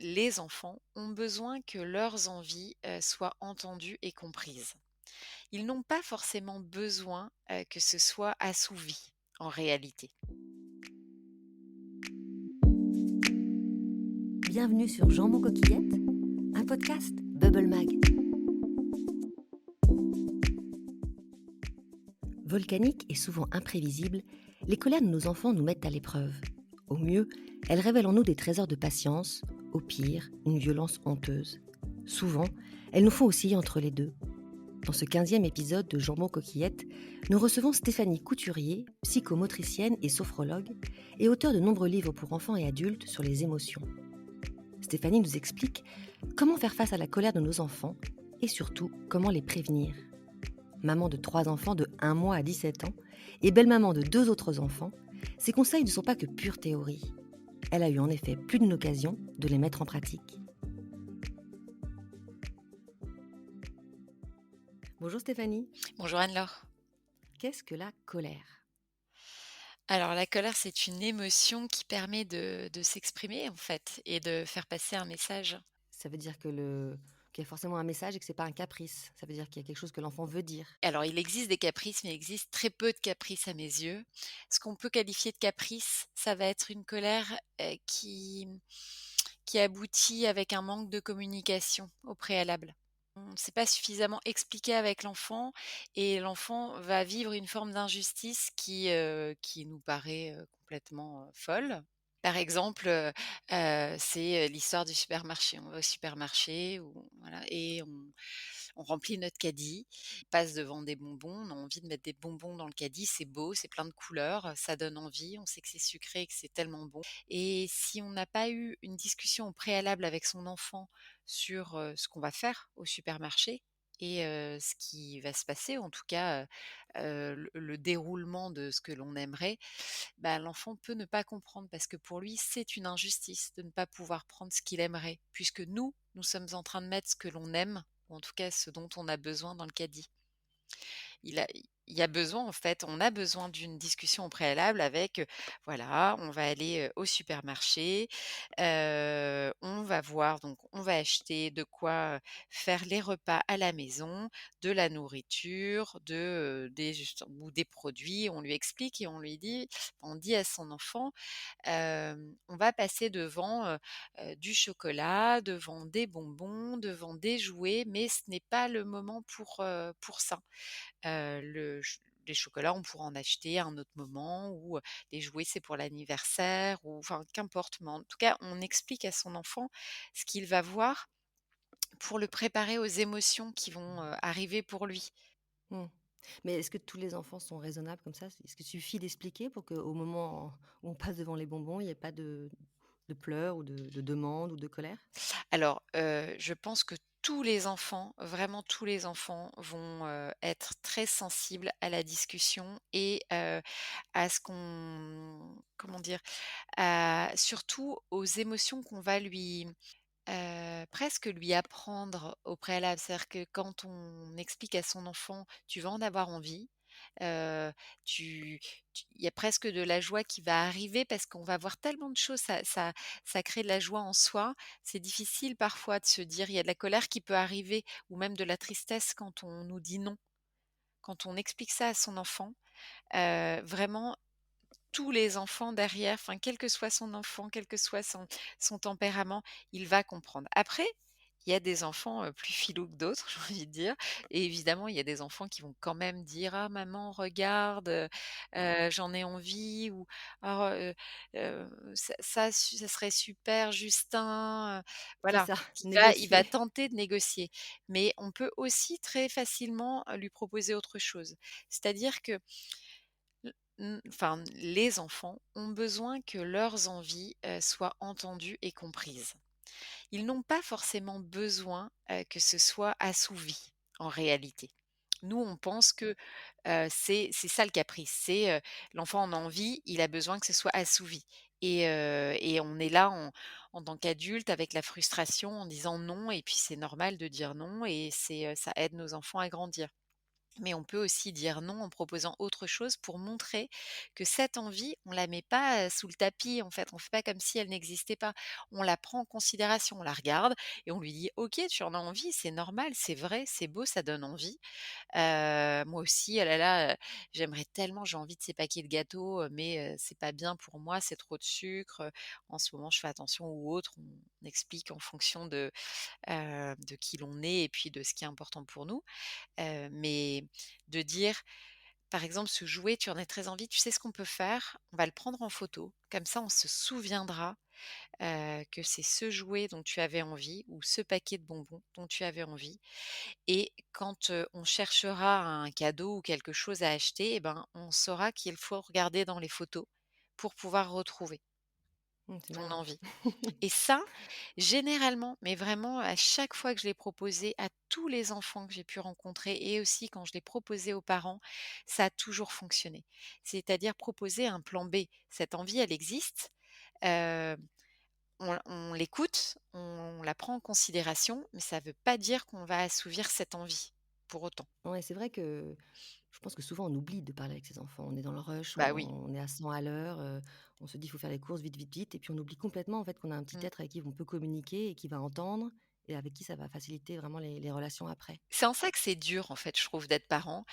les enfants ont besoin que leurs envies, soient entendues et comprises. Ils n'ont pas forcément besoin, que ce soit assouvi, en réalité. Bienvenue sur Jambon Coquillette, un podcast Bubble Mag. Volcaniques et souvent imprévisibles, les colères de nos enfants nous mettent à l'épreuve. Au mieux, elles révèlent en nous des trésors de patience, au pire, une violence honteuse. Souvent, elles nous font osciller entre les deux. Dans ce 15e épisode de Jambon Coquillette, nous recevons Stéphanie Couturier, psychomotricienne et sophrologue, et auteure de nombreux livres pour enfants et adultes sur les émotions. Stéphanie nous explique comment faire face à la colère de nos enfants et surtout comment les prévenir. Maman de 3 enfants de 1 mois à 17 ans et belle-maman de 2 autres enfants, ses conseils ne sont pas que pure théorie. Elle a eu en effet plus d'une occasion de les mettre en pratique. Bonjour Stéphanie, Bonjour Anne-Laure. qu'est-ce que la colère ? Alors la colère, c'est une émotion qui permet de s'exprimer en fait et de faire passer un message. Ça veut dire qu'il y a forcément un message et que ce n'est pas un caprice. Ça veut dire qu'il y a quelque chose que l'enfant veut dire. Alors il existe des caprices, mais il existe très peu de caprices à mes yeux. Ce qu'on peut qualifier de caprice, ça va être une colère, qui aboutit avec un manque de communication au préalable. On ne s'est pas suffisamment expliqué avec l'enfant et l'enfant va vivre une forme d'injustice qui nous paraît, complètement, folle. Par exemple, c'est, l'histoire du supermarché. On va au supermarché ou voilà et on remplit notre caddie, on passe devant des bonbons, on a envie de mettre des bonbons dans le caddie, c'est beau, c'est plein de couleurs, ça donne envie, on sait que c'est sucré et que c'est tellement bon et si on n'a pas eu une discussion au préalable avec son enfant sur, ce qu'on va faire au supermarché et ce qui va se passer, en tout cas, le déroulement de ce que l'on aimerait, bah, l'enfant peut ne pas comprendre parce que pour lui, c'est une injustice de ne pas pouvoir prendre ce qu'il aimerait puisque nous sommes en train de mettre ce que l'on aime ou en tout cas ce dont on a besoin dans le caddie. Il y a besoin en fait, on a besoin d'une discussion au préalable avec, voilà, on va aller, au supermarché, on va voir donc on va acheter de quoi, faire les repas à la maison, de la nourriture, des juste ou des produits. On lui explique et on dit à son enfant, on va passer devant, du chocolat, devant des bonbons, devant des jouets, mais ce n'est pas le moment pour ça. Les chocolats, on pourra en acheter à un autre moment ou, les jouets, c'est pour l'anniversaire ou enfin qu'importe, mais en tout cas, on explique à son enfant ce qu'il va voir pour le préparer aux émotions qui vont, arriver pour lui. Hmm. Mais est-ce que tous les enfants sont raisonnables comme ça ? Est-ce qu'il suffit d'expliquer pour qu'au moment où on passe devant les bonbons, il n'y ait pas de pleurs ou de demandes ou de colère ? Alors, je pense que tous les enfants, vraiment tous les enfants vont, être très sensibles à la discussion et à ce qu'on comment dire? Surtout aux émotions qu'on va presque lui apprendre au préalable. C'est-à-dire que quand on explique à son enfant: «Tu vas en avoir envie», heu, tu il y a presque de la joie qui va arriver parce qu'on va voir tellement de choses, ça crée de la joie en soi. C'est difficile parfois de se dire il y a de la colère qui peut arriver ou même de la tristesse quand on nous dit non. Quand on explique ça à son enfant, vraiment tous les enfants derrière, enfin, quel que soit son enfant, quel que soit son tempérament, il va comprendre. Après, il y a des enfants, plus filous que d'autres, j'ai envie de dire et évidemment, il y a des enfants qui vont quand même dire: «Ah maman regarde, j'en ai envie» ou «Oh, ça serait super Justin», C'est voilà. ça, Il va négocier. tenter de négocier. Mais on peut aussi très facilement, lui proposer autre chose. C'est-à-dire que enfin, les enfants ont besoin que leurs envies, soient entendues et comprises. Ils n'ont pas forcément besoin, que ce soit assouvi, en réalité. Nous, on pense que, c'est ça le caprice, c'est, l'enfant en a envie, il a besoin que ce soit assouvi et on est là en tant qu'adulte avec la frustration en disant non et puis c'est normal de dire non et ça aide nos enfants à grandir. Mais on peut aussi dire non en proposant autre chose pour montrer que cette envie, on la met pas, sous le tapis, en fait. On fait pas comme si elle n'existait pas. On la prend en considération, on la regarde et on lui dit: «OK, tu en as envie, c'est normal, c'est vrai, c'est beau, ça donne envie. Moi aussi, ah là là, j'aimerais tellement, j'ai envie de ces paquets de gâteaux, mais c'est pas bien pour moi, c'est trop de sucre, en ce moment je fais attention» ou autre. On explique en fonction de qui l'on est et puis de ce qui est important pour nous. Mais de dire, par exemple, ce jouet, tu en as très envie, tu sais ce qu'on peut faire? On va le prendre en photo, comme ça on se souviendra, que c'est ce jouet dont tu avais envie ou ce paquet de bonbons dont tu avais envie et quand, on cherchera un cadeau ou quelque chose à acheter et ben, on saura qu'il faut regarder dans les photos pour pouvoir retrouver C'est ton malin. envie. Et ça, généralement, mais vraiment à chaque fois que je l'ai proposé à tous les enfants que j'ai pu rencontrer et aussi quand je l'ai proposé aux parents, ça a toujours fonctionné. C'est-à-dire proposer un plan B. Cette envie, elle existe, heu, on l'écoute, on la prend en considération, mais ça ne veut pas dire qu'on va assouvir cette envie, pour autant. Ouais, c'est vrai que je pense que souvent on oublie de parler avec ses enfants. On est dans le rush, Bah oui. on est à 100 à l'heure, on se dit: «Il faut faire les courses vite, vite, vite» et puis on oublie complètement en fait qu'on a un petit Mmh. être avec qui on peut communiquer et qui va entendre et avec qui ça va faciliter vraiment les relations après. C'est en ça que c'est dur, en fait, je trouve, d'être parent,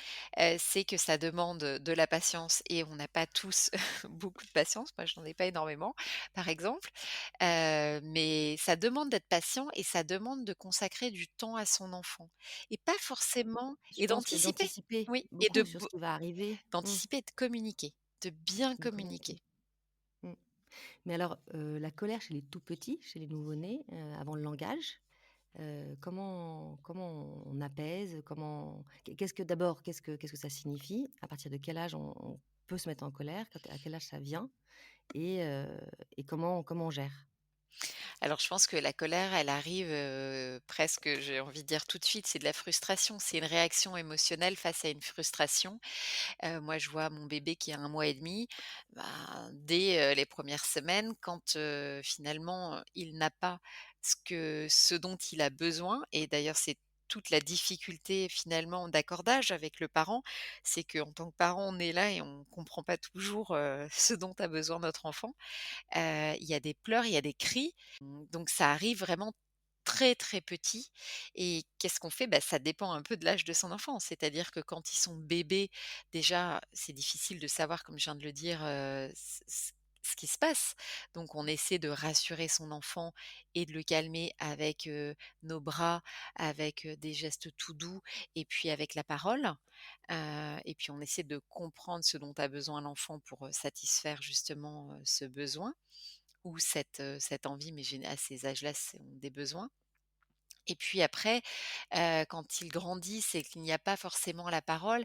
c'est que ça demande, de la patience et on n'a pas tous beaucoup de patience. Moi, je n'en ai pas énormément, par exemple, mais ça demande d'être patient et ça demande de consacrer du temps à son enfant et pas forcément Je et pense que d'anticiper. d'anticiper Oui et beaucoup sur ce qui va arriver. d'anticiper et de communiquer, de bien De communiquer. communiquer. Mmh. Mais alors, la colère chez les tout petits, chez les nouveau-nés, avant le langage, comment on apaise? Qu'est-ce que d'abord, qu'est-ce que ça signifie? À partir de quel âge on peut se mettre en colère? À quel âge ça vient? Et heu et comment on gère? Alors je pense que la colère, elle arrive, presque, j'ai envie de dire tout de suite, c'est de la frustration, c'est une réaction émotionnelle face à une frustration. Moi, je vois mon bébé qui a 1 mois et demi, bah, dès, les premières semaines, quand, finalement, il n'a pas ce dont il a besoin et d'ailleurs c'est toute la difficulté finalement d'accordage avec le parent, c'est qu'en tant que parent, on est là et on comprend pas toujours, ce dont a besoin notre enfant. Il y a des pleurs, il y a des cris, donc ça arrive vraiment très, très petit et qu'est-ce qu'on fait? Bah, ça dépend un peu de l'âge de son enfant. C'est-à-dire que quand ils sont bébés, déjà, c'est difficile de savoir, comme je viens de le dire, ce qui se passe. Donc on essaie de rassurer son enfant et de le calmer avec, nos bras, avec, des gestes tout doux et puis avec la parole. Et puis on essaie de comprendre ce dont a besoin l'enfant pour, satisfaire justement, ce besoin ou cette envie, mais à ces âges-là, c'est ont des besoins. Et puis après, quand ils grandissent et qu'il n'y a pas forcément la parole,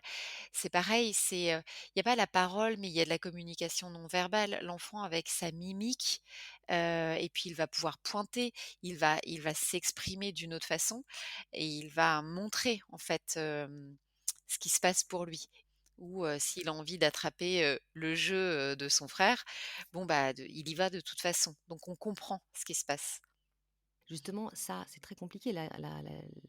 c'est pareil, il y a pas la parole, mais il y a de la communication non verbale. L'enfant avec sa mimique, et puis il va pouvoir pointer, il va s'exprimer d'une autre façon et il va montrer en fait, ce qui se passe pour lui. Ou, s'il a envie d'attraper, le jeu, de son frère, bon bah, il y va de toute façon. Donc on comprend ce qui se passe. Justement, ça, c'est très compliqué, la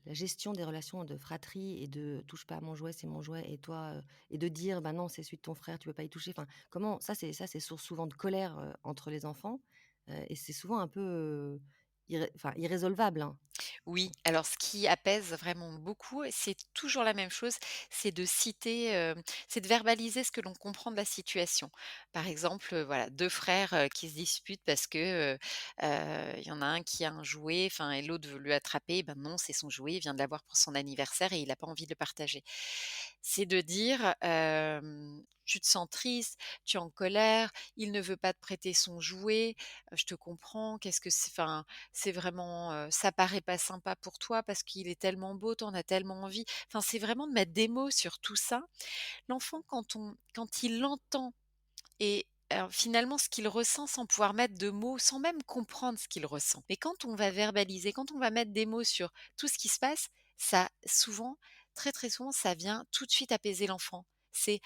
gestion des relations de fratrie et de: «Touche pas à mon jouet, c'est mon jouet et toi, et de dire: «Bah non, c'est celui de ton frère, tu peux pas y toucher». Enfin, comment ça c'est source souvent de colère, entre les enfants, et c'est souvent un peu, irrésolvable, hein. Oui, alors ce qui apaise vraiment beaucoup, c'est toujours la même chose, c'est de citer, c'est de verbaliser ce que l'on comprend de la situation. Par exemple, voilà, 2 frères, qui se disputent parce que, il y en a un qui a un jouet, enfin et l'autre veut lui attraper, ben non, c'est son jouet, il vient de l'avoir pour son anniversaire et il a pas envie de le partager. C'est de dire, «Tu te sens triste, tu es en colère, il ne veut pas te prêter son jouet, je te comprends, qu'est-ce que c'est enfin, c'est vraiment, ça paraît pas sympa pour toi parce qu'il est tellement beau, tu en as tellement envie. Enfin, c'est vraiment de mettre des mots sur tout ça. L'enfant quand il l'entend et finalement ce qu'il ressent sans pouvoir mettre de mots, sans même comprendre ce qu'il ressent. Mais quand on va verbaliser, quand on va mettre des mots sur tout ce qui se passe, ça souvent, très, très souvent, ça vient tout de suite apaiser l'enfant. C'est: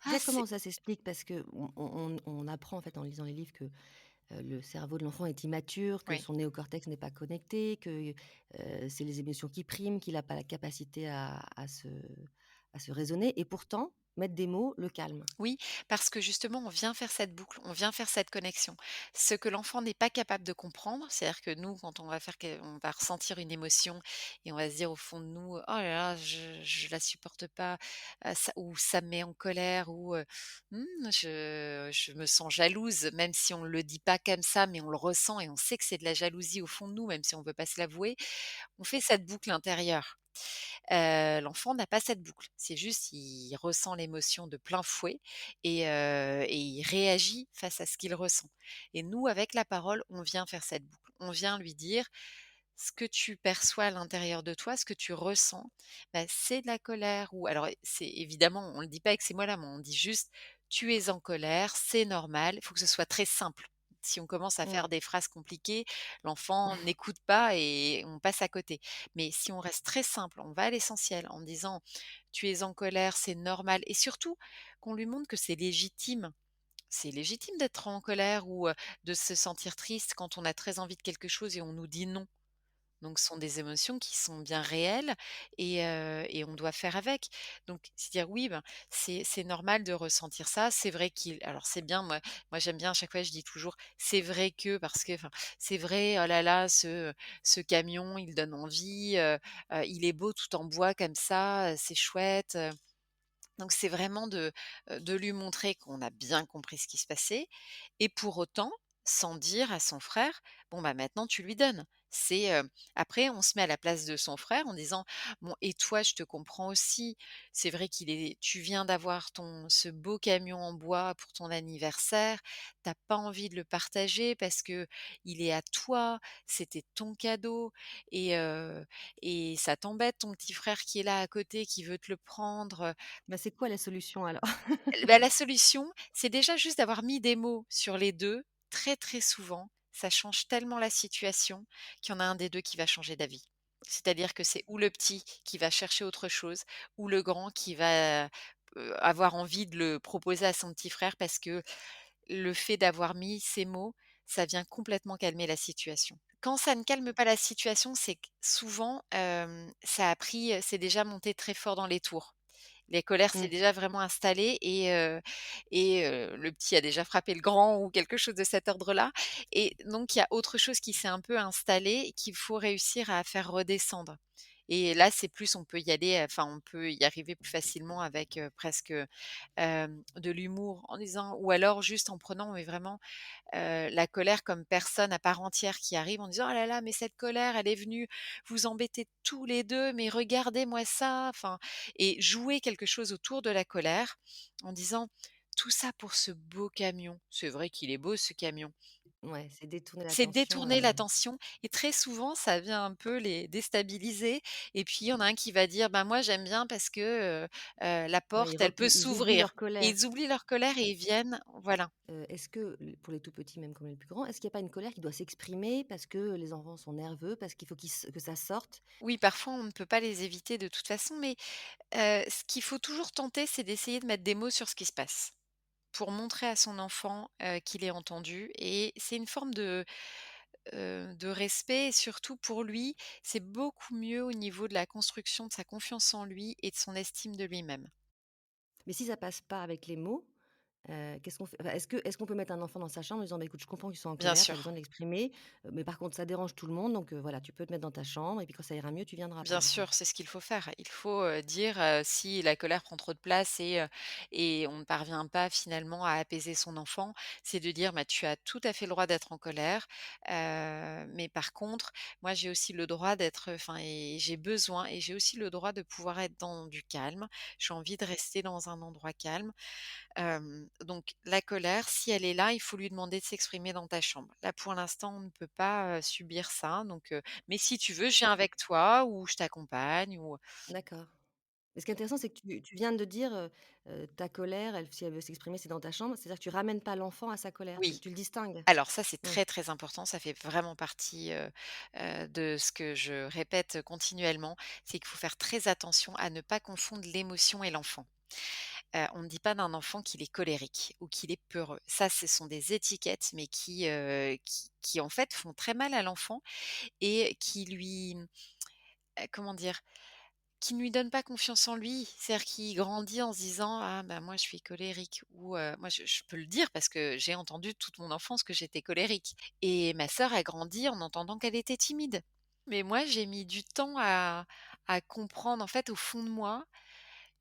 «Ah Déjà, c'est» comment ça s'explique? Parce qu'on apprend en fait en lisant les livres que, le cerveau de l'enfant est immature, que oui. son néocortex n'est pas connecté, que, c'est les émotions qui priment, qu'il a pas la capacité à se raisonner et pourtant, mettre des mots le calme. Oui, parce que justement, on vient faire cette boucle, on vient faire cette connexion. Ce que l'enfant n'est pas capable de comprendre, c'est-à-dire que nous, quand on va ressentir une émotion et on va se dire au fond de nous: «Oh là là, je la supporte pas», ça ou ça me met en colère ou, je me sens jalouse, même si on le dit pas comme ça, mais on le ressent et on sait que c'est de la jalousie au fond de nous, même si on veut pas se l'avouer. On fait cette boucle intérieure. L'enfant n'a pas cette boucle. C'est juste, il ressent l'émotion de plein fouet et il réagit face à ce qu'il ressent. Et nous, avec la parole, on vient faire cette boucle. On vient lui dire: «Ce que tu perçois à l'intérieur de toi, ce que tu ressens, bah, c'est de la colère» ou alors c'est évidemment, on ne le dit pas avec ces mots-là, mais on dit juste: «Tu es en colère, c'est normal». Il faut que ce soit très simple. Si on commence à Mmh. faire des phrases compliquées, l'enfant n'écoute pas et on passe à côté. Mais si on reste très simple, on va à l'essentiel en disant: «Tu es en colère, c'est normal» et surtout qu'on lui montre que c'est légitime. C'est légitime d'être en colère ou, de se sentir triste quand on a très envie de quelque chose et on nous dit non. Donc ce sont des émotions qui sont bien réelles et on doit faire avec. Donc se dire: «Oui, ben, c'est normal de ressentir ça». C'est vrai qu'il alors c'est bien, moi j'aime bien à chaque fois je dis toujours: «C'est vrai que» parce que enfin, c'est vrai, oh là là, ce camion, il donne envie, il est beau tout en bois comme ça, c'est chouette, donc c'est vraiment de lui montrer qu'on a bien compris ce qui se passait et pour autant, sans dire à son frère: «Bon, bah, maintenant tu lui donnes». Après on se met à la place de son frère en disant: «Bon et toi, je te comprends aussi. C'est vrai qu'il est tu viens d'avoir ton ce beau camion en bois pour ton anniversaire. T'as pas envie de le partager parce que il est à toi, c'était ton cadeau et ça t'embête ton petit frère qui est là à côté, qui veut te le prendre, Bah, c'est quoi la solution alors? bah, la solution, c'est déjà juste d'avoir mis des mots sur les 2 très, très souvent, ça change tellement la situation qu'il y en a un des 2 qui va changer d'avis. C'est-à-dire que c'est ou le petit qui va chercher autre chose ou le grand qui va, avoir envie de le proposer à son petit frère parce que le fait d'avoir mis ces mots, ça vient complètement calmer la situation. Quand ça ne calme pas la situation, c'est que souvent, ça a pris, c'est déjà monté très fort dans les tours. Les colères s'est Mmh. déjà vraiment installée et le petit a déjà frappé le grand ou quelque chose de cet ordre-là et donc il y a autre chose qui s'est un peu installé et qu'il faut réussir à faire redescendre et là, c'est plus on peut y aller, enfin, on peut y arriver plus facilement avec, presque, de l'humour en disant ou alors juste en prenant mais vraiment, la colère comme personne à part entière qui arrive en disant: «Oh là là, mais cette colère, elle est venue vous embêter tous les 2. Mais regardez-moi ça!» enfin et jouer quelque chose autour de la colère en disant: «Tout ça pour ce beau camion. C'est vrai qu'il est beau ce camion». Ouais, c'est détourner C'est l'attention, détourner l'attention et très souvent, ça vient un peu les déstabiliser et puis il y en a un qui va dire: «Bah, moi j'aime bien parce que, la ouais, porte, elle peut ils oublient s'ouvrir» leur et colère. ils oublient leur colère et ils viennent voilà. Est-ce que l pour les tout petits, même comme les plus grands, est-ce qu'il y a pas une colère qui doit s'exprimer parce que les enfants sont nerveux, parce qu'il faut que ça sorte? Oui, parfois on ne peut pas les éviter de toute façon, mais ce qu'il faut toujours tenter, c'est d'essayer de mettre des mots sur ce qui se passe. Pour montrer à son enfant, qu'il est entendu et c'est une forme de respect et surtout pour lui, c'est beaucoup mieux au niveau de la construction de sa confiance en lui et de son estime de lui-même. Mais si ça passe pas avec les mots, qu'est-ce qu'on fait? Enfin, est-ce qu'on peut mettre un enfant dans sa chambre en disant: «Bah, écoute, je comprends qu'ils sont en Bien colère, tu as besoin sûr. de l'exprimer, mais par contre ça dérange tout le monde donc voilà, tu peux te mettre dans ta chambre et puis quand ça ira mieux, tu viendras», par Bien sûr, exemple? c'est ce qu'il faut faire. Il faut, dire, si la colère prend trop de place et on ne parvient pas finalement à apaiser son enfant, c'est de dire: «Bah, tu as tout à fait le droit d'être en colère, mais par contre, moi j'ai aussi le droit d'être, enfin et j'ai besoin et j'ai aussi le droit de pouvoir être dans du calme. J'ai envie de rester dans un endroit calme». Donc la colère, si elle est là, il faut lui demander de s'exprimer dans ta chambre. Là, pour l'instant, on ne peut pas, subir ça, mais si tu veux, je viens avec toi ou je t'accompagne ou D'accord. Mais ce qui est intéressant, c'est que tu viens de dire, ta colère, elle si elle veut s'exprimer, c'est dans ta chambre. C'est-à-dire que tu ramènes pas l'enfant à sa colère, oui. tu le distingues? Alors ça, c'est Mmh. très, très important. Ça fait vraiment partie, de ce que je répète continuellement. C'est qu'il faut faire très attention à ne pas confondre l'émotion et l'enfant. On ne dit pas d'un enfant qu'il est colérique ou qu'il est peureux. Ça, ce sont des étiquettes, mais qui en fait font très mal à l'enfant et qui lui, comment dire? qui ne lui donne pas confiance en lui. C'est-à-dire qu'il grandit en se disant: «Ah bah, moi je suis colérique» ou moi je peux le dire parce que j'ai entendu toute mon enfance que j'étais colérique et ma sœur a grandi en entendant qu'elle était timide. Mais moi j'ai mis du temps à comprendre en fait au fond de moi,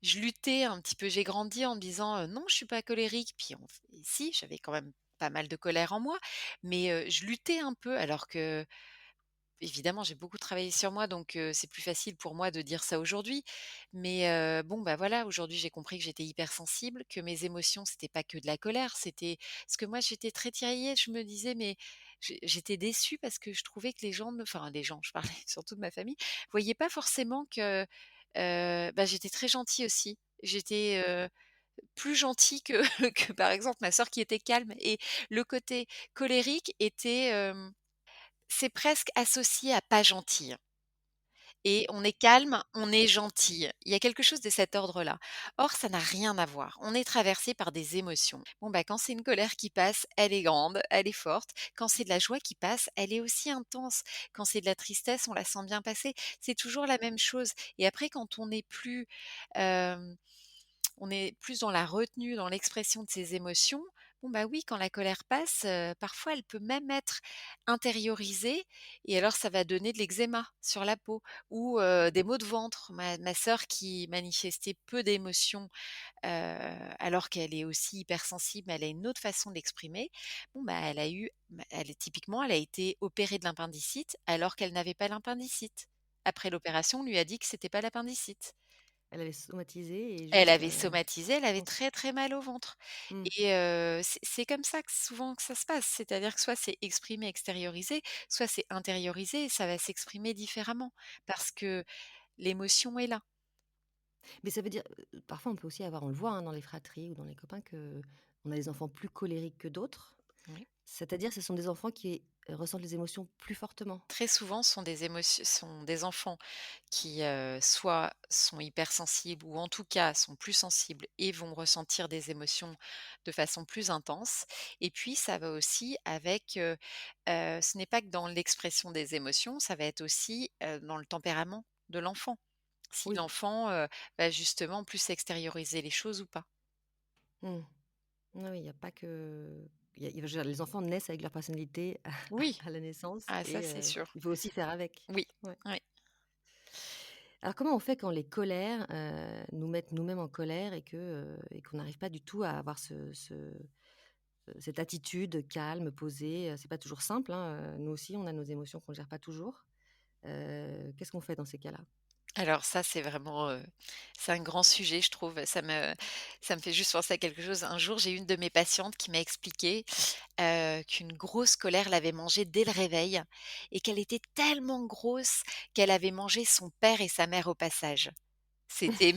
je luttais un petit peu. J'ai grandi en me disant: «Non, je suis pas colérique». Puis en f si, j'avais quand même pas mal de colère en moi, mais je luttais un peu alors que évidemment, j'ai beaucoup travaillé sur moi, donc c'est plus facile pour moi de dire ça aujourd'hui. Mais bon, bah, voilà, aujourd'hui, j'ai compris que j'étais hypersensible, que mes émotions, c'était pas que de la colère, c'était parce que moi, j'étais très tiraillée. Je me disais, mais j'étais déçue parce que je trouvais que les gens enfin les gens, je parlais surtout de ma famille, voyaient pas forcément que, bah, j'étais très gentille aussi. J'étais, plus gentille que que par exemple ma sœur qui était calme et le côté colérique était, c'est presque associé à pas gentille et on est calme, on est gentille. Il y a quelque chose de cet ordre-là. Or, ça n'a rien à voir. On est traversé par des émotions. Bon, bah, quand c'est une colère qui passe, elle est grande, elle est forte. Quand c'est de la joie qui passe, elle est aussi intense. Quand c'est de la tristesse, on la sent bien passer. C'est toujours la même chose. Et après, quand euh, on est plus dans la retenue, dans l'expression de ses émotions. Bon, bah oui, quand la colère passe, parfois elle peut même être intériorisée et alors ça va donner de l'eczéma sur la peau ou des maux de ventre. Ma sœur qui manifestait peu d'émotions, alors qu'elle est aussi hypersensible, mais elle a une autre façon d'exprimer. Bon, bah, elle a été opérée de l'appendicite alors qu'elle n'avait pas l'appendicite. Après l'opération, on lui a dit que c'était pas l'appendicite. Elle avait somatisé et Elle juste, avait somatisé, elle avait mmh, très, très mal au ventre mmh. et c'est comme ça que souvent que ça se passe. C'est-à-dire que soit c'est exprimé, extériorisé, soit c'est intériorisé et ça va s'exprimer différemment parce que l'émotion est là. Mais ça veut dire, parfois on peut aussi avoir on le voit, hein, dans les fratries ou dans les copains qu'on a des enfants plus colériques que d'autres. Oui. C'est-à-dire ce sont des enfants qui, ressentent les émotions plus fortement? Très souvent, ce sont des enfants qui, soit sont hypersensibles ou en tout cas sont plus sensibles et vont ressentir des émotions de façon plus intense et puis ça va aussi avec, ce n'est pas que dans l'expression des émotions, ça va être aussi, dans le tempérament de l'enfant. Si Oui. l'enfant, va justement plus extérioriser les choses ou pas. Mmh. Oui, oui, il y a pas que il y a je veux dire les enfants naissent avec leur personnalité Oui, à la naissance ah ça et c'est sûr. il faut aussi faire avec. Oui, Ouais. oui. Alors comment on fait quand les colères, nous mettent nous-mêmes en colère et qu'on n'arrive pas du tout à avoir cette attitude calme, posée? C'est pas toujours simple, hein, nous aussi on a nos émotions qu'on ne gère pas toujours. Qu'est-ce qu'on fait dans ces cas-là? Alors ça, c'est vraiment, c'est un grand sujet, je trouve. Ça me fait juste penser à quelque chose. Un jour, j'ai une de mes patientes qui m'a expliqué, qu'une grosse colère l'avait mangée dès le réveil et qu'elle était tellement grosse qu'elle avait mangé son père et sa mère au passage. C'était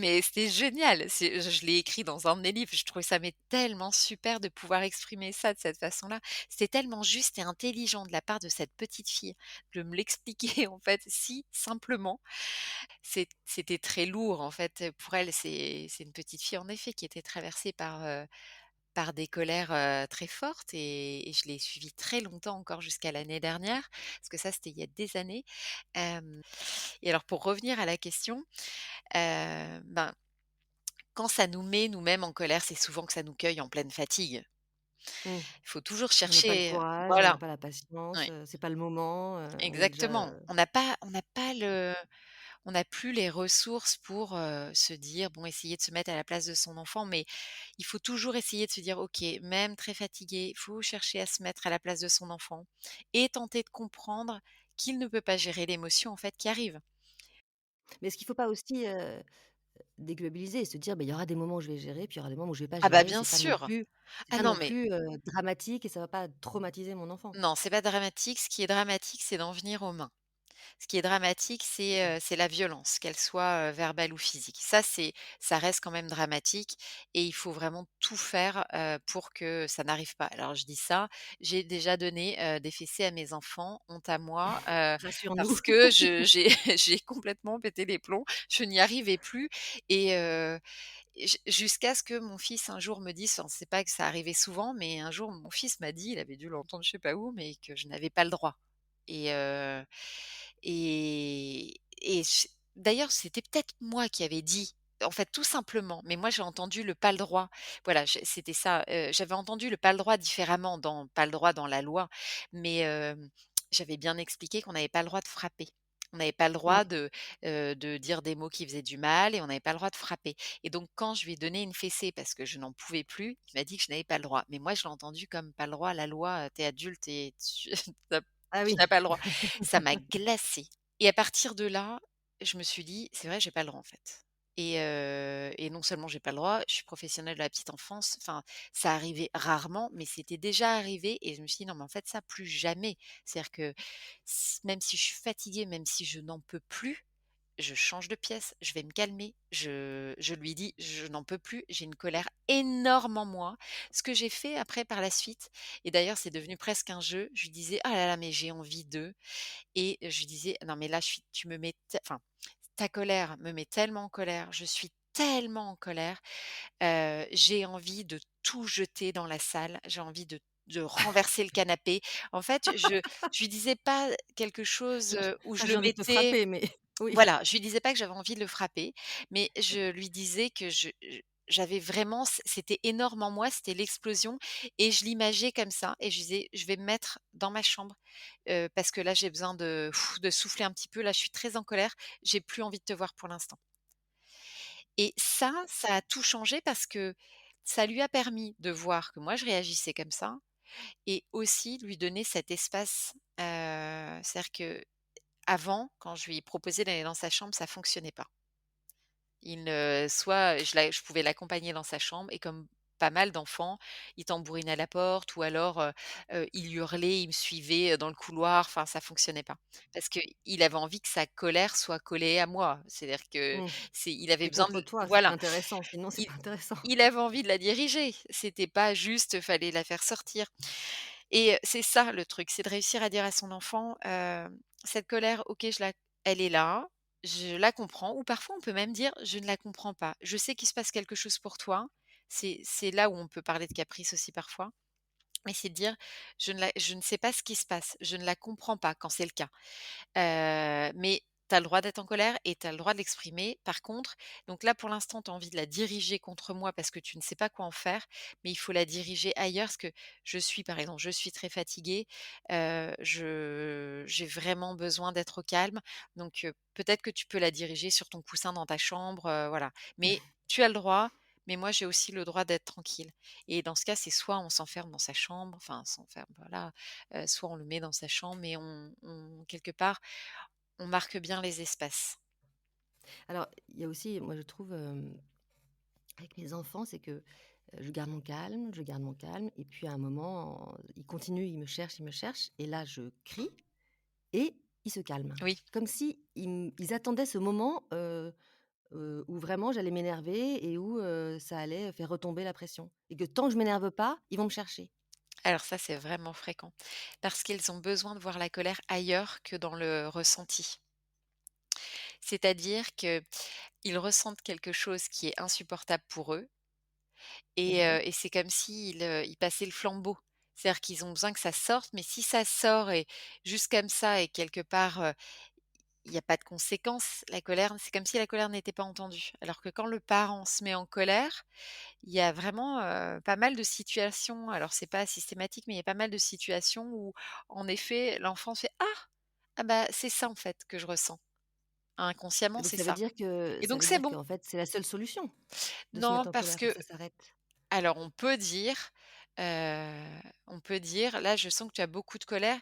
génial. Je l'ai écrit dans un de mes livres. Je trouvais ça mais tellement super de pouvoir exprimer ça de cette façon-là. C'était tellement juste et intelligent de la part de cette petite fille de me l'expliquer en fait si simplement. C'était très lourd en fait, pour elle. C'est une petite fille en effet qui était traversée par des colères, très fortes et je l'ai suivie très longtemps encore jusqu'à l'année dernière, parce que ça, c'était il y a des années. Hem et alors pour revenir à la question, ben, quand ça nous met nous-mêmes en colère, c'est souvent que ça nous cueille en pleine fatigue. Mmh. Il faut toujours On n'a pas le chercher courage, on n'a voilà, pas la patience, oui, c'est pas le moment, on est déjà, exactement. On n'a plus les ressources pour, se dire bon, essayer de se mettre à la place de son enfant, mais il faut toujours essayer de se dire: «OK, même très fatigué, il faut chercher à se mettre à la place de son enfant et tenter de comprendre qu'il ne peut pas gérer l'émotion, en fait, qui arrive». mais est-ce qu'il faut pas aussi, déculpabiliser et se dire: «Beh, il y aura des moments où je vais gérer, puis il y aura des moments où je vais pas Ah bah, gérer, bien sûr! c'est Ah pas non, non mais plus, dramatique et ça va pas traumatiser mon enfant». non, c'est pas dramatique. Ce qui est dramatique, c'est d'en venir aux mains. Ce qui est dramatique, c'est la violence, qu'elle soit, verbale ou physique. Ça reste quand même dramatique et il faut vraiment tout faire, pour que ça n'arrive pas. Alors je dis ça, j'ai déjà donné, des fessées à mes enfants, honte à moi, Rassure-nous. parce que je j'ai j'ai complètement pété les plombs. Je n'y arrivais plus et jusqu'à ce que mon fils un jour me dise, enfin c'est pas que ça arrivait souvent, mais un jour mon fils m'a dit, il avait dû l'entendre je sais pas où, mais que je n'avais pas le droit et et j d'ailleurs, c'était peut-être moi qui avais dit, en fait, tout simplement, mais moi j'ai entendu le pas le droit. Voilà, c'était ça, j'avais entendu le pas le droit différemment dans pas le droit dans la loi, mais j'avais bien expliqué qu'on n'avait pas le droit de frapper. On n'avait pas le droit Mmh. de dire des mots qui faisaient du mal et on n'avait pas le droit de frapper et donc quand je lui ai donné une fessée parce que je n'en pouvais plus, il m'a dit que je n'avais pas le droit. Mais moi je l'ai entendu comme pas le droit, la loi, tu es adulte et tu Ah tu oui. n'as pas le droit. Ça m'a glacée et à partir de là, je me suis dit: «C'est vrai, j'ai pas le droit, en fait» et non seulement j'ai pas le droit, je suis professionnelle de la petite enfance, enfin, ça arrivait rarement, mais c'était déjà arrivé et je me suis dit: «Non, mais en fait, ça, plus jamais». C'est-à-dire que même si je suis fatiguée, même si je n'en peux plus, je change de pièce, je vais me calmer, je lui dis: «Je n'en peux plus, j'ai une colère énorme en moi». Ce que j'ai fait après par la suite et d'ailleurs c'est devenu presque un jeu, je lui disais: «Ah là là, mais j'ai envie de» et je lui disais: «Non mais là je suis tu me mets enfin, ta colère me met tellement en colère, je suis tellement en colère, j'ai envie de tout jeter dans la salle, j'ai envie de renverser le canapé». En fait, je lui disais pas quelque chose, J où Pas je j'ai le envie de te mettais frapper, mais oui. voilà, je lui disais pas que j'avais envie de le frapper, mais je lui disais que j'avais vraiment c'était énorme en moi, c'était l'explosion et je l'imageais comme ça et je disais: «Je vais me mettre dans ma chambre, parce que là j'ai besoin de souffler un petit peu, là je suis très en colère, j'ai plus envie de te voir pour l'instant». Et ça a tout changé parce que ça lui a permis de voir que moi je réagissais comme ça et aussi lui donner cet espace, c'est-à-dire qu'avant, quand je lui proposais d'aller dans sa chambre, ça fonctionnait pas. Soit je pouvais l'accompagner dans sa chambre et comme pas mal d'enfants, il tambourinait à la porte ou alors, il hurlait, il me suivait, dans le couloir, enfin ça fonctionnait pas. Parce qu'il avait envie que sa colère soit collée à moi. C'est-à-dire que Mmh. il avait Et besoin contre de toi, c'est voilà, intéressant, sinon c'est il pas intéressant. il avait envie de la diriger. C'était pas juste, fallait la faire sortir et c'est ça le truc, c'est de réussir à dire à son enfant, «Cette colère, OK, elle est là, je la comprends» ou parfois on peut même dire: «Je ne la comprends pas. Je sais qu'il se passe quelque chose pour toi». C'est là où on peut parler de caprice aussi parfois, mais c'est de dire: je ne sais pas ce qui se passe, je ne la comprends pas» quand c'est le cas. Mais tu as le droit d'être en colère et tu as le droit de l'exprimer. Par contre, donc là, pour l'instant, tu as envie de la diriger contre moi parce que tu ne sais pas quoi en faire, mais il faut la diriger ailleurs parce que par exemple, je suis très fatiguée, je j'ai vraiment besoin d'être au calme, donc peut-être que tu peux la diriger sur ton coussin dans ta chambre, voilà. Mais tu as le droit, mais moi, j'ai aussi le droit d'être tranquille et dans ce cas, c'est soit on s'enferme dans sa chambre, enfin s'enferme, voilà, soit on le met dans sa chambre et on quelque part, on marque bien les espaces. Alors, il y a aussi, moi je trouve, avec mes enfants, c'est que, je garde mon calme, je garde mon calme et puis à un moment, ils continuent, ils me cherchent et là je crie et ils se calment. Oui. Comme si ils attendaient ce moment, où vraiment j'allais m'énerver et où, ça allait faire retomber la pression et que tant que je m'énerve pas, ils vont me chercher. Alors ça, c'est vraiment fréquent parce qu'ils ont besoin de voir la colère ailleurs que dans le ressenti. C'est-à-dire qu'ils ressentent quelque chose qui est insupportable pour eux Mmh. et c'est comme ils passaient le flambeau. C'est-à-dire qu'ils ont besoin que ça sorte, mais si ça sort et juste comme ça et quelque part, il y a pas de conséquences, la colère, c'est comme si la colère n'était pas entendue. Alors que quand le parent se met en colère, il y a vraiment, pas mal de situations, alors c'est pas systématique, mais il y a pas mal de situations où, en effet, l'enfant fait: «Ah! Ah bah, c'est ça, en fait, que je ressens. Et Inconsciemment, donc c'est ça» et ça donc veut c'est dire bon. qu'en fait, c'est la seule solution de se Non, mettre en parce colère, faut que que ça s'arrête. alors on peut dire: «Là, je sens que tu as beaucoup de colère.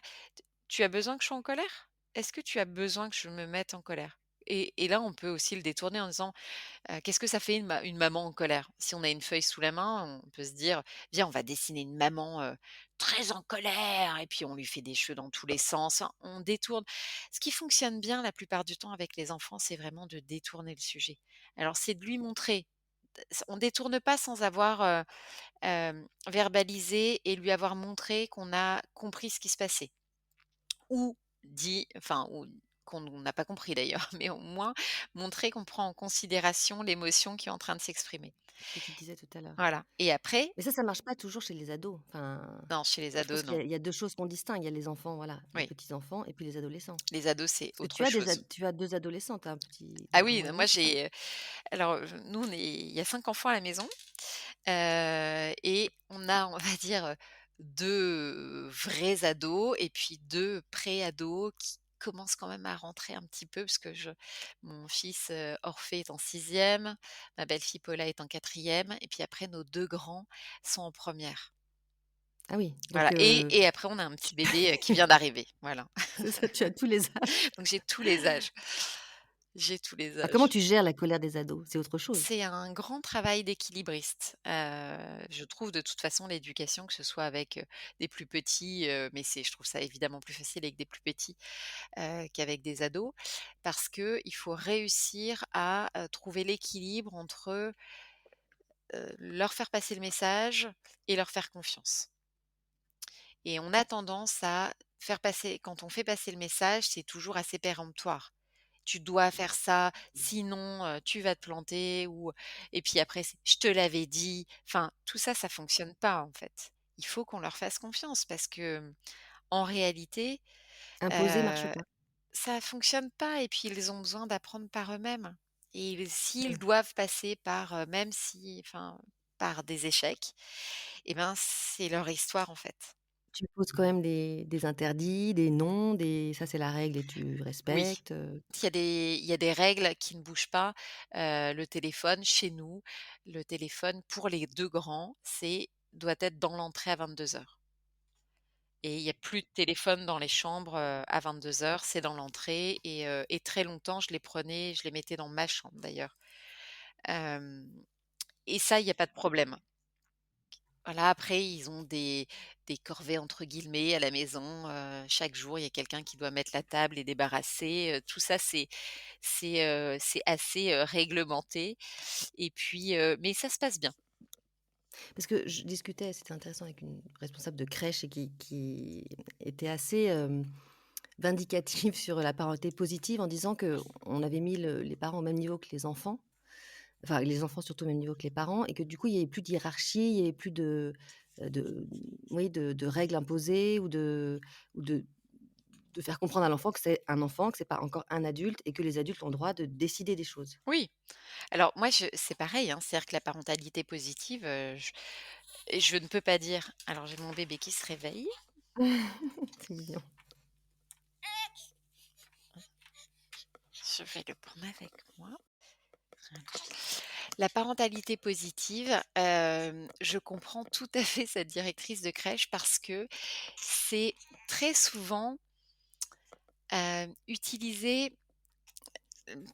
Tu as besoin que je sois en colère? Est-ce que tu as besoin que je me mette en colère?» Et là, on peut aussi le détourner en disant: Qu'est-ce que ça fait une maman en colère? Si on a une feuille sous la main, on peut se dire: «Viens, on va dessiner une maman, très en colère» et puis on lui fait des cheveux dans tous les sens. Enfin, on détourne. Ce qui fonctionne bien la plupart du temps avec les enfants, c'est vraiment de détourner le sujet. Alors c'est de lui montrer, on détourne pas sans avoir, verbalisé et lui avoir montré qu'on a compris ce qui se passait ou dit enfin ou qu'on n'a pas compris d'ailleurs, mais au moins montrer qu'on prend en considération l'émotion qui est en train de s'exprimer. ce que tu disais tout à l'heure. Voilà et après Mais ça marche pas toujours chez les ados. Enfin, non, chez les moi, je pense ados, qu'il y non. a il y a 2 choses qu'on distingue. Il y a les enfants, voilà, les Oui, petits-enfants et puis les adolescents. les ados, c'est Parce que autre chose. tu as 2 adolescents, tu as un petit Ah un oui, mois et moi demi, c'est ça? j'ai, alors, nous on est il y a 5 enfants à la maison, et on a, on va dire, 2 vrais ados et puis 2 pré-ados qui commencent quand même à rentrer un petit peu parce que je mon fils, Orphée est en sixième, ma belle-fille Paula est en quatrième et puis après nos 2 grands sont en première. Ah oui, Voilà donc et après on a un petit bébé, qui vient d'arriver, voilà. c'est ça, tu as tous les âges. Donc j'ai tous les âges. J'ai tous les Alors comment âges. tu gères la colère des ados? C'est autre chose? C'est un grand travail d'équilibriste. Je trouve de toute façon l'éducation, que ce soit avec, des plus petits, mais c'est je trouve ça évidemment plus facile avec des plus petits, qu'avec des ados. Parce qu'il faut réussir à, trouver l'équilibre entre, leur faire passer le message et leur faire confiance. Et on a tendance à faire passer quand on fait passer le message, c'est toujours assez péremptoire. Tu dois faire ça, sinon, tu vas te planter ou et puis après c'est: «Je te l'avais dit». Enfin, tout ça, ça fonctionne pas, en fait. Il faut qu'on leur fasse confiance parce que, en réalité, Imposer marche heu, pas. ça fonctionne pas et puis ils ont besoin d'apprendre par eux-mêmes et s'ils Oui. doivent passer par, même si enfin, par des échecs et ben, c'est leur histoire, en fait. Tu poses quand même des interdits, des non, des ça c'est la règle et tu Oui. respectes, Il y a des règles qui ne bougent pas. Le téléphone, chez nous, le téléphone pour les 2 grands, doit être dans l'entrée à 22:00 et il y a plus de téléphone dans les chambres, à 22:00, c'est dans l'entrée et très longtemps, je les mettais dans ma chambre d'ailleurs. Hem et ça, il y a pas de problème. Voilà, après ils ont des «corvées» entre guillemets à la maison, chaque jour, il y a quelqu'un qui doit mettre la table et débarrasser, tout ça c'est assez, réglementé et puis, mais ça se passe bien. parce que je discutais, c'était intéressant avec une responsable de crèche et qui était assez, vindicative sur la parenté positive en disant qu'on avait mis les parents au même niveau que les enfants, enfin les enfants surtout au même niveau que les parents et que du coup il y avait plus de hiérarchie, il y avait plus de oui de règles imposées ou de faire comprendre à l'enfant que c'est un enfant, que c'est pas encore un adulte et que les adultes ont le droit de décider des choses. Oui, alors moi c'est pareil, hein, c'est-à-dire que la parentalité positive, je ne peux pas dire alors j'ai mon bébé qui se réveille, C'est mignon. je vais le prendre avec moi. La parentalité positive, je comprends tout à fait cette directrice de crèche parce que c'est très souvent, utilisé,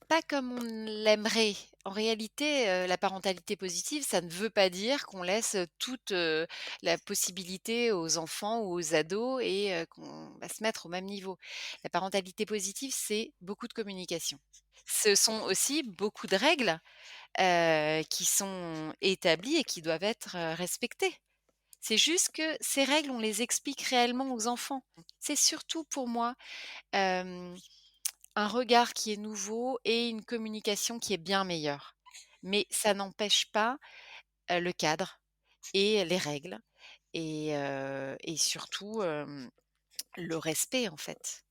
pas comme on l'aimerait. En réalité, la parentalité positive, ça ne veut pas dire qu'on laisse, toute, la possibilité aux enfants ou aux ados et qu'on va se mettre au même niveau. La parentalité positive, c'est beaucoup de communication. Ce sont aussi beaucoup de règles, qui sont établies et qui doivent être, respectées. C'est juste que ces règles, on les explique réellement aux enfants. C'est surtout pour moi, hem, un regard qui est nouveau et une communication qui est bien meilleure. Mais ça n'empêche pas, le cadre et les règles et surtout, le respect, en fait.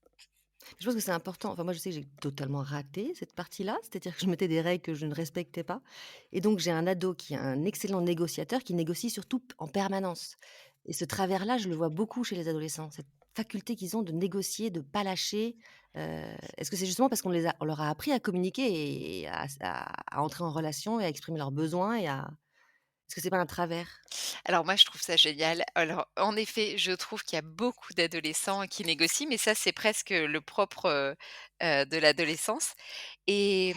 Je pense que c'est important. Enfin, moi, je sais que j'ai totalement raté cette partie-là, c'est-à-dire que je mettais des règles que je ne respectais pas et donc j'ai un ado qui est un excellent négociateur, qui négocie surtout en permanence et ce travers-là, je le vois beaucoup chez les adolescents, cette faculté qu'ils ont de négocier, de pas lâcher. Est-ce que c'est justement parce on leur a appris à communiquer et à entrer en relation et à exprimer leurs besoins et à est-ce que c'est pas un travers? Alors moi, je trouve ça génial. Alors, en effet, je trouve qu'il y a beaucoup d'adolescents qui négocient, mais ça, c'est presque le propre, de l'adolescence et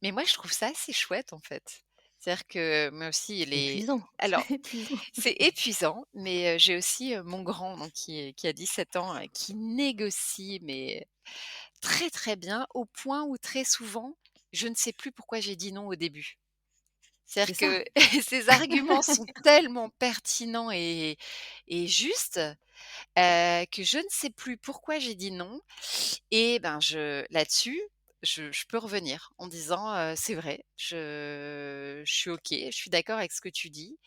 mais moi, je trouve ça assez chouette, en fait. C'est-à-dire que moi aussi C'est les épuisant, alors, c'est épuisant. c'est épuisant, mais j'ai aussi, mon grand donc qui a 17 ans, qui négocie, mais très, très bien, au point où très souvent, je ne sais plus pourquoi j'ai dit non au début. C'est C'est-à-dire ça. que ces arguments sont tellement pertinents et justes que je ne sais plus pourquoi j'ai dit non et ben, je là-dessus, je peux revenir en disant, «C'est vrai, je suis OK, je suis d'accord avec ce que tu dis.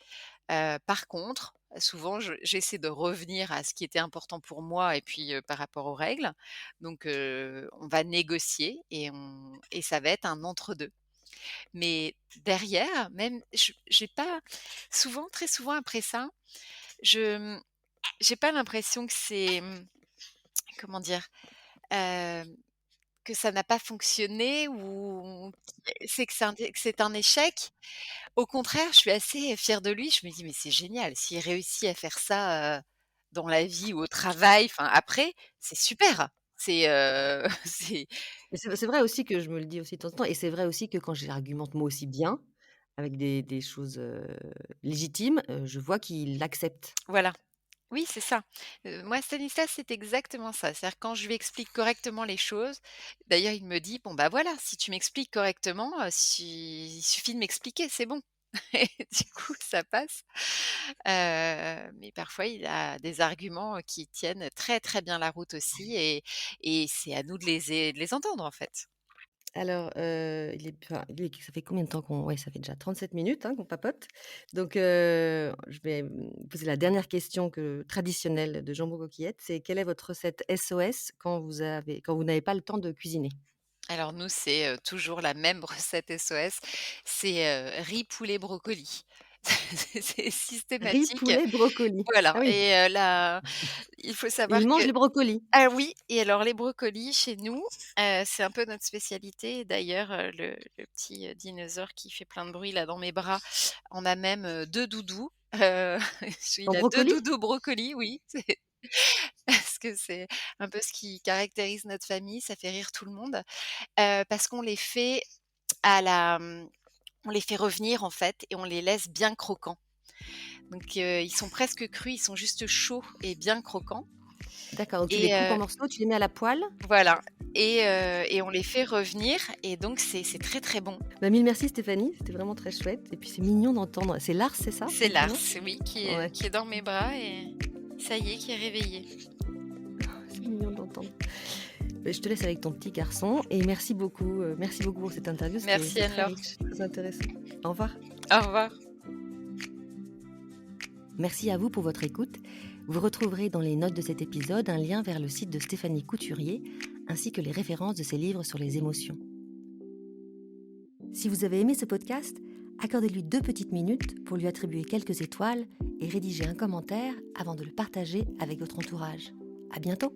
Par contre, souvent j'essaie de revenir à ce qui était important pour moi et puis, par rapport aux règles. Donc, on va négocier et ça va être un entre 2. Mais derrière, même je j'ai pas souvent, très souvent après ça, je, j'ai pas l'impression que c'est, comment dire? Hem, que ça n'a pas fonctionné ou c'est que c'est un échec. Au contraire, je suis assez fière de lui. Je me dis: «Mais c'est génial, s'il réussit à faire ça, dans la vie ou au travail, enfin après, c'est super!» c'est Mais c'est vrai aussi que je me le dis aussi de temps en temps et c'est vrai aussi que quand j'argumente moi aussi bien, avec des choses, légitimes, je vois qu'il l'accepte. voilà. Oui, c'est ça. Moi, Stanislas, c'est exactement ça. C'est-à-dire quand je lui explique correctement les choses, d'ailleurs, il me dit: «Bon, bah, voilà, si tu m'expliques correctement, il suffit de m'expliquer, c'est bon». Et du coup, ça passe. Mais parfois, il a des arguments, qui tiennent très, très bien la route aussi et c'est à nous de les entendre, en fait. Alors, il est ça fait combien de temps qu'on ouais, ça fait déjà 37 minutes, hein, qu'on papote. Donc, je vais, poser la dernière question traditionnelle de jambon coquillette, c'est quelle est votre recette SOS quand vous n'avez pas le temps de cuisiner? Alors nous, c'est, toujours la même recette SOS, c'est, riz, poulet, brocoli. C'est Riz, systématique. poulet, brocoli. Voilà Ah oui, et là, il faut et savoir il que mange les brocolis. ah oui et alors les brocolis chez nous, c'est un peu notre spécialité. D'ailleurs, le petit, dinosaure qui fait plein de bruit là dans mes bras en a même, 2 doudous. En Il a 2 brocoli? doudous brocolis, oui, c'est parce que c'est un peu ce qui caractérise notre famille, ça fait rire tout le monde. Parce qu'on les fait à la, on les fait revenir en fait et on les laisse bien croquants. Donc, ils sont presque crus, ils sont juste chauds et bien croquants D'accord, donc tu les et coupes en morceaux, tu les mets à la poêle? voilà et on les fait revenir et donc c'est très, très bon. Bah, mille merci Stéphanie, c'était vraiment très chouette et puis c'est mignon d'entendre c'est Lars, c'est ça C'est ton Lars, prénom? oui, Ouais, qui est dans mes bras et ça y est, qui est réveillé. c'est mignon d'entendre. Beh, je te laisse avec ton petit garçon et merci beaucoup pour cette interview, Merci c'était très Anne-Laure. riche, très intéressant. Au revoir. Au revoir. Merci à vous pour votre écoute. Vous retrouverez dans les notes de cet épisode un lien vers le site de Stéphanie Couturier, ainsi que les références de ses livres sur les émotions. Si vous avez aimé ce podcast, accordez-lui 2 petites minutes pour lui attribuer quelques étoiles et rédiger un commentaire avant de le partager avec votre entourage. À bientôt!